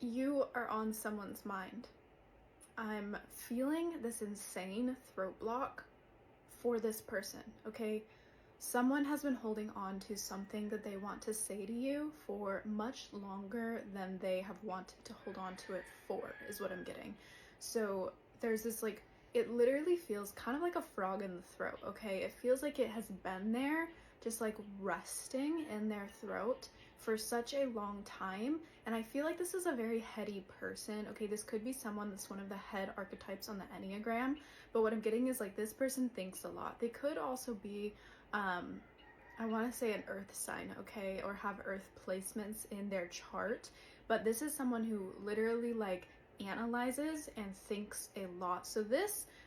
You are on someone's mind. I'm feeling this insane throat block for this person, okay? Someone has been holding on to something that they want to say to you for much longer than they have wanted to hold on to it for, is what I'm getting. So there's this it literally feels kind of like a frog in the throat, okay? It feels like it has been there, just like resting in their throat for such a long time. And I feel like this is a very heady person. Okay, this could be someone that's one of the head archetypes on the Enneagram, but what I'm getting is like this person thinks a lot. They could also be I want to say an earth sign, okay, or have earth placements in their chart, but this is someone who literally analyzes and thinks a lot. So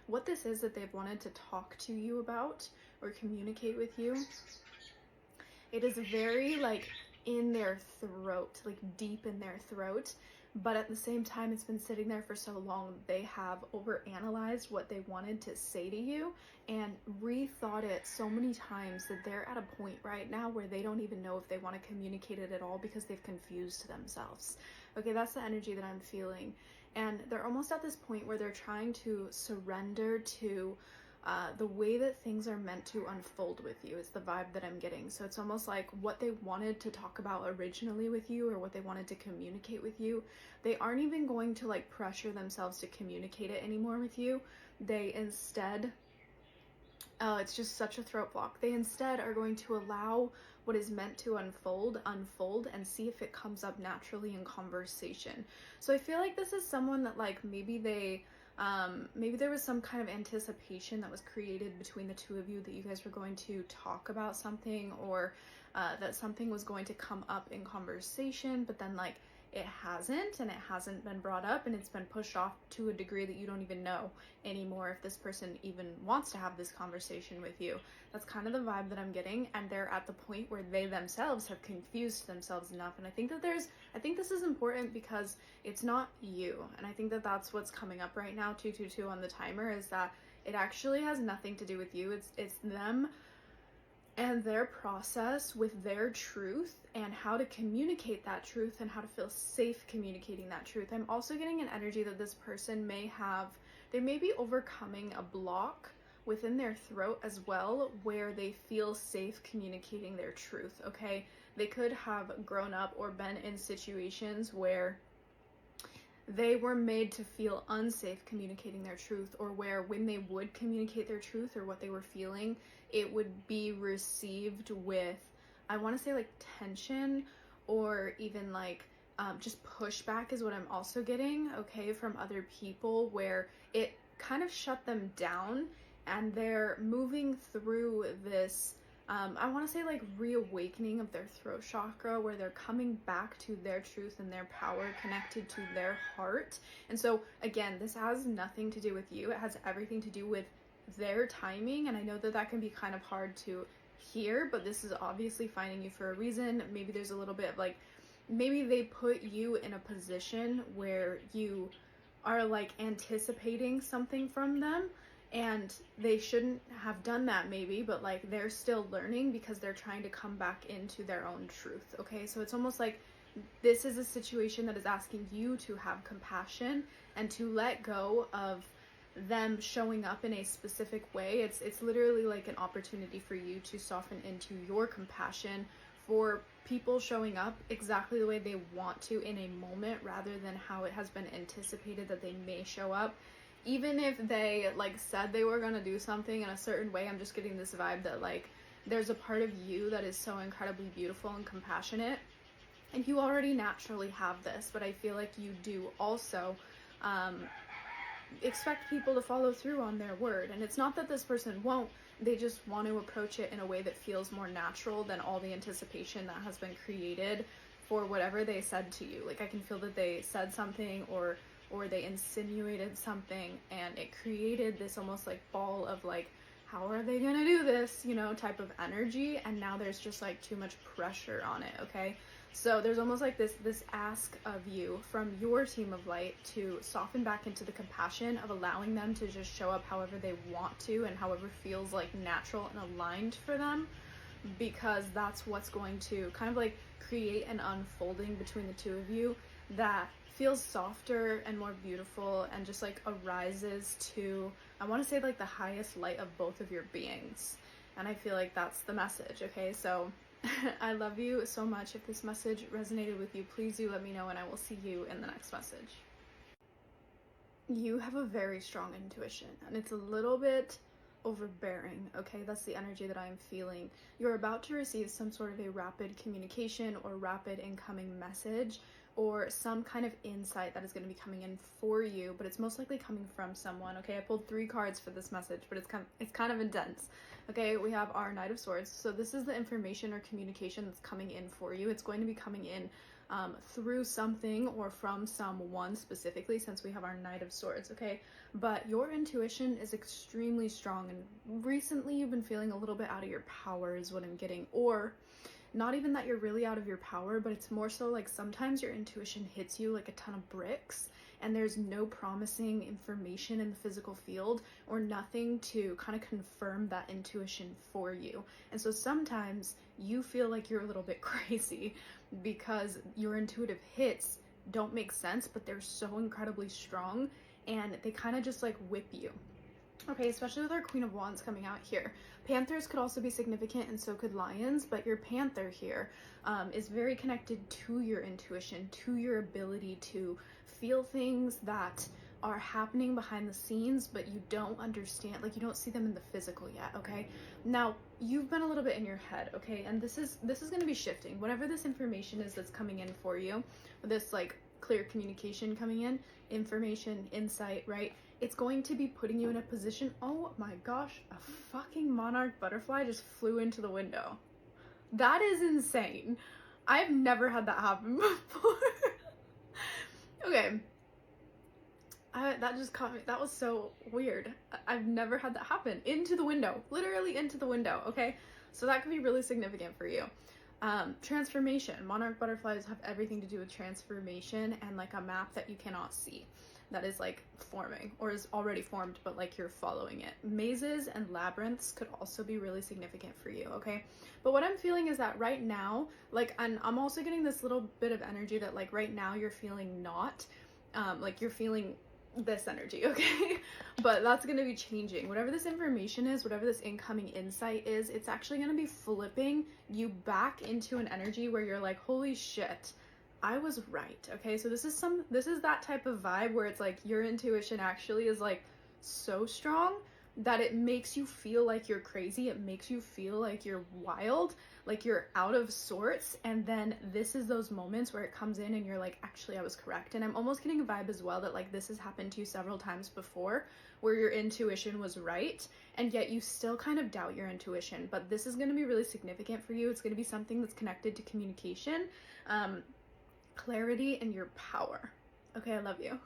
what this is that they've wanted to talk to you about or communicate with you, it is very in their throat, deep in their throat, but at the same time it's been sitting there for so long they have overanalyzed what they wanted to say to you and rethought it so many times that they're at a point right now where they don't even know if they want to communicate it at all because they've confused themselves. Okay, that's the energy that I'm feeling, and they're almost at this point where they're trying to surrender to the way that things are meant to unfold with you is the vibe that I'm getting. So it's almost like what they wanted to talk about originally with you, or what they wanted to communicate with you, they aren't even going to pressure themselves to communicate it anymore with you. They instead, it's just such a throat block. They instead are going to allow what is meant to unfold and see if it comes up naturally in conversation. So I feel like this is someone that maybe there was some kind of anticipation that was created between the two of you that you guys were going to talk about something, or that something was going to come up in conversation, but then it hasn't, and it hasn't been brought up, and it's been pushed off to a degree that you don't even know anymore if this person even wants to have this conversation with you. That's kind of the vibe that I'm getting, and they're at the point where they themselves have confused themselves enough. And I think this is important because it's not you, and I think that that's what's coming up right now. 222 on the timer is that it actually has nothing to do with you. It's them and their process with their truth and how to communicate that truth and how to feel safe communicating that truth. I'm also getting an energy that this person may be overcoming a block within their throat as well, where they feel safe communicating their truth, okay? They could have grown up or been in situations where they were made to feel unsafe communicating their truth, or where when they would communicate their truth or what they were feeling, it would be received with, I want to say tension, or even just pushback is what I'm also getting, okay, from other people, where it kind of shut them down, and they're moving through this I want to say reawakening of their throat chakra, where they're coming back to their truth and their power connected to their heart. And so again, this has nothing to do with you. It has everything to do with their timing. And I know that that can be kind of hard to hear, but this is obviously finding you for a reason. Maybe there's a little bit of maybe they put you in a position where you are anticipating something from them, and they shouldn't have done that maybe, but they're still learning because they're trying to come back into their own truth, okay? So it's almost like this is a situation that is asking you to have compassion and to let go of them showing up in a specific way. It's literally an opportunity for you to soften into your compassion for people showing up exactly the way they want to in a moment, rather than how it has been anticipated that they may show up. Even if they said they were gonna do something in a certain way, I'm just getting this vibe that there's a part of you that is so incredibly beautiful and compassionate, and you already naturally have this, but I feel like you do also expect people to follow through on their word. And it's not that this person won't, they just want to approach it in a way that feels more natural than all the anticipation that has been created for whatever they said to you. I can feel that they said something, or they insinuated something, and it created this almost ball of how are they gonna do this, type of energy, and now there's just too much pressure on it, okay? So there's almost this ask of you from your team of light to soften back into the compassion of allowing them to just show up however they want to and however feels natural and aligned for them, because that's what's going to kind of create an unfolding between the two of you that feels softer and more beautiful and just like arises to, I want to say, like the highest light of both of your beings. And I feel like that's the message. Okay, so I love you so much. If this message resonated with you, please do let me know, and I will see you in the next message. You have a very strong intuition, and it's a little bit overbearing. Okay, that's the energy that I'm feeling. You're about to receive some sort of a rapid communication or rapid incoming message, or some kind of insight that is going to be coming in for you, but it's most likely coming from someone. Okay, I pulled 3 cards for this message, but it's kind of intense. Okay, we have our Knight of Swords. So this is the information or communication that's coming in for you. It's going to be coming in through something or from someone specifically, since we have our Knight of Swords. Okay, but your intuition is extremely strong, and recently you've been feeling a little bit out of your power is what I'm getting. Or not even that you're really out of your power, but it's more so like sometimes your intuition hits you like a ton of bricks, and there's no promising information in the physical field or nothing to kind of confirm that intuition for you. And so sometimes you feel like you're a little bit crazy because your intuitive hits don't make sense, but they're so incredibly strong and they kind of just like whip you. Okay, especially with our Queen of Wands coming out here. Panthers could also be significant, and so could lions, but your Panther here is very connected to your intuition, to your ability to feel things that are happening behind the scenes, but you don't understand, like you don't see them in the physical yet. Okay, now you've been a little bit in your head. Okay, and this is going to be shifting. Whatever this information is that's coming in for you, this like clear communication coming in, information, insight, right? It's going to be putting you in a position. Oh my gosh, a fucking Monarch Butterfly just flew into the window. That is insane. I've never had that happen before. Okay. That just caught me. That was so weird. I've never had that happen. Into the window. Literally into the window, okay? So that could be really significant for you. Transformation. Monarch butterflies have everything to do with transformation and like a map that you cannot see that is like forming or is already formed, but like you're following it. Mazes and labyrinths could also be really significant for you, okay? But what I'm feeling is that right now, like, and I'm also getting this little bit of energy that like right now you're feeling not, like you're feeling this energy, okay? But that's going to be changing. Whatever this information is, whatever this incoming insight is, it's actually going to be flipping you back into an energy where you're like, holy shit, I was right. Okay, so this is that type of vibe where it's like your intuition actually is like so strong that it makes you feel like you're crazy. It makes you feel like you're wild, like you're out of sorts. And then this is those moments where it comes in and you're like, actually, I was correct. And I'm almost getting a vibe as well that like this has happened to you several times before where your intuition was right and yet you still kind of doubt your intuition. But this is going to be really significant for you. It's going to be something that's connected to communication, clarity, and your power. Okay, I love you.